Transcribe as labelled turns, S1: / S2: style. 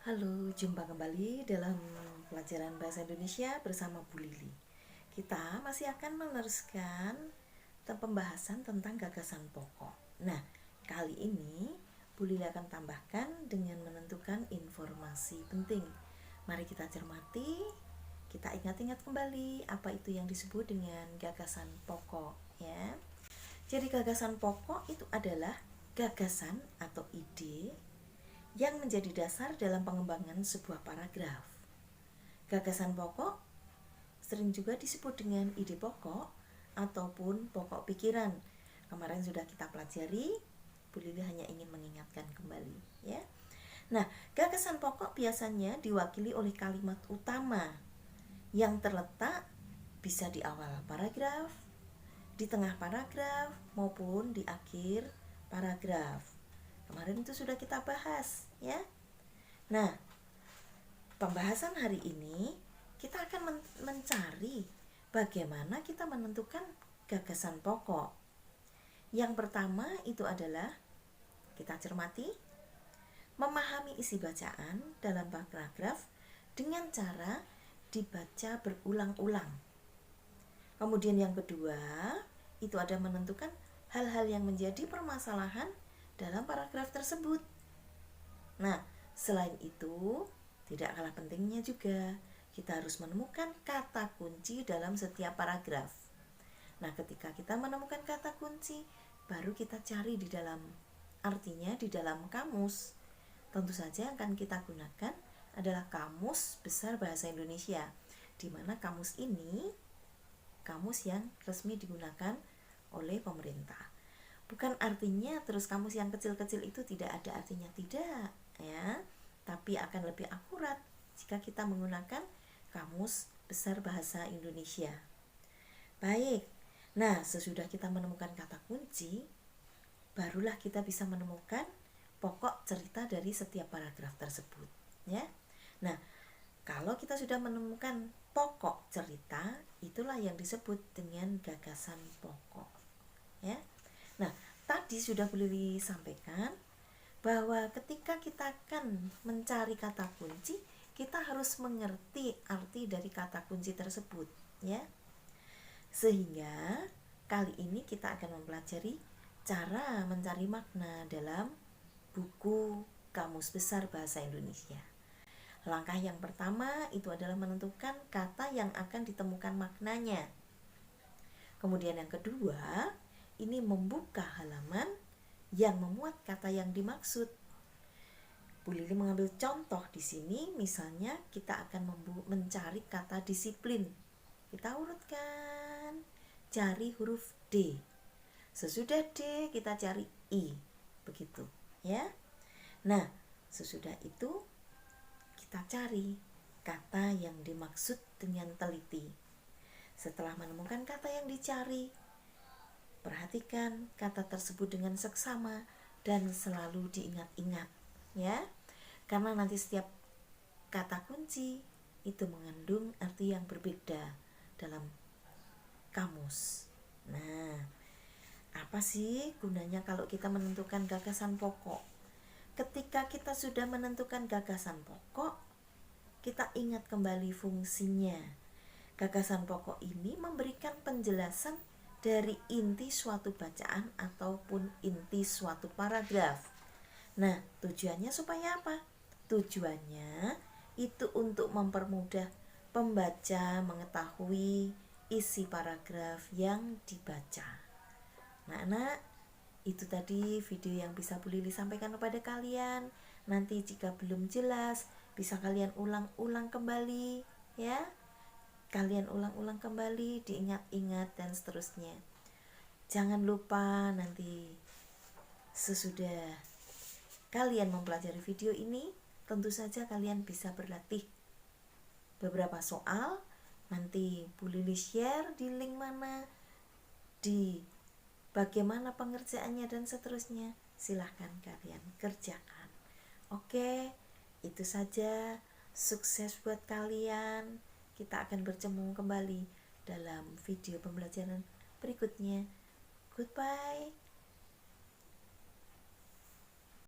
S1: Halo, jumpa kembali dalam pelajaran Bahasa Indonesia bersama Bu Lili. Kita masih akan meneruskan pembahasan tentang gagasan pokok. Nah, kali ini Bu Lili akan tambahkan dengan menentukan informasi penting. Mari kita cermati, kita ingat-ingat kembali apa itu yang disebut dengan gagasan pokok, ya. Jadi gagasan pokok itu adalah gagasan atau ide yang menjadi dasar dalam pengembangan sebuah paragraf. Gagasan pokok sering juga disebut dengan ide pokok ataupun pokok pikiran. Kemarin sudah kita pelajari, Bu Lili hanya ingin mengingatkan kembali, ya. Nah, gagasan pokok biasanya diwakili oleh kalimat utama yang terletak bisa di awal paragraf, di tengah paragraf, maupun di akhir paragraf. Kemarin itu sudah kita bahas, ya. Nah, pembahasan hari ini kita akan mencari bagaimana kita menentukan gagasan pokok. Yang pertama itu adalah kita cermati, memahami isi bacaan dalam paragraf dengan cara dibaca berulang-ulang. Kemudian yang kedua itu ada menentukan hal-hal yang menjadi permasalahan dalam paragraf tersebut. Nah, selain itu, tidak kalah pentingnya juga, kita harus menemukan kata kunci dalam setiap paragraf. Nah, ketika kita menemukan kata kunci, baru kita cari di dalam, artinya di dalam kamus. Tentu saja akan kita gunakan adalah Kamus Besar Bahasa Indonesia, di mana kamus ini kamus yang resmi digunakan oleh pemerintah. Bukan artinya terus kamus yang kecil-kecil itu tidak ada artinya, tidak, ya. Tapi akan lebih akurat jika kita menggunakan Kamus Besar Bahasa Indonesia. Baik. Nah, sesudah kita menemukan kata kunci, barulah kita bisa menemukan pokok cerita dari setiap paragraf tersebut, ya. Nah, kalau kita sudah menemukan pokok cerita, itulah yang disebut dengan gagasan pokok, ya. Nah, tadi sudah Bu Lili sampaikan bahwa ketika kita akan mencari kata kunci, kita harus mengerti arti dari kata kunci tersebut, ya. Sehingga kali ini kita akan mempelajari cara mencari makna dalam buku Kamus Besar Bahasa Indonesia. Langkah yang pertama itu adalah menentukan kata yang akan ditemukan maknanya. Kemudian yang kedua, ini membuka halaman yang memuat kata yang dimaksud. Bu Lili mengambil contoh di sini, misalnya kita akan mencari kata disiplin. Kita urutkan, cari huruf D. Sesudah D kita cari I, begitu, ya. Nah, sesudah itu kita cari kata yang dimaksud dengan teliti. Setelah menemukan kata yang dicari, perhatikan kata tersebut dengan seksama dan selalu diingat-ingat, ya. Karena nanti setiap kata kunci itu mengandung arti yang berbeda dalam kamus. Nah, apa sih gunanya kalau kita menentukan gagasan pokok? Ketika kita sudah menentukan gagasan pokok, kita ingat kembali fungsinya. Gagasan pokok ini memberikan penjelasan dari inti suatu bacaan ataupun inti suatu paragraf. Nah, tujuannya supaya apa? Tujuannya itu untuk mempermudah pembaca mengetahui isi paragraf yang dibaca. Nah, anak, itu tadi video yang bisa Bu Lili sampaikan kepada kalian. Nanti jika belum jelas, bisa kalian ulang-ulang kembali, ya. Kalian ulang-ulang kembali, diingat-ingat dan seterusnya. Jangan lupa nanti sesudah kalian mempelajari video ini, tentu saja kalian bisa berlatih beberapa soal. Nanti Bu Lili share di link mana, di bagaimana pengerjaannya dan seterusnya. Silahkan kalian kerjakan. Oke, itu saja. Sukses buat kalian. Kita akan bertemu kembali dalam video pembelajaran berikutnya. Goodbye.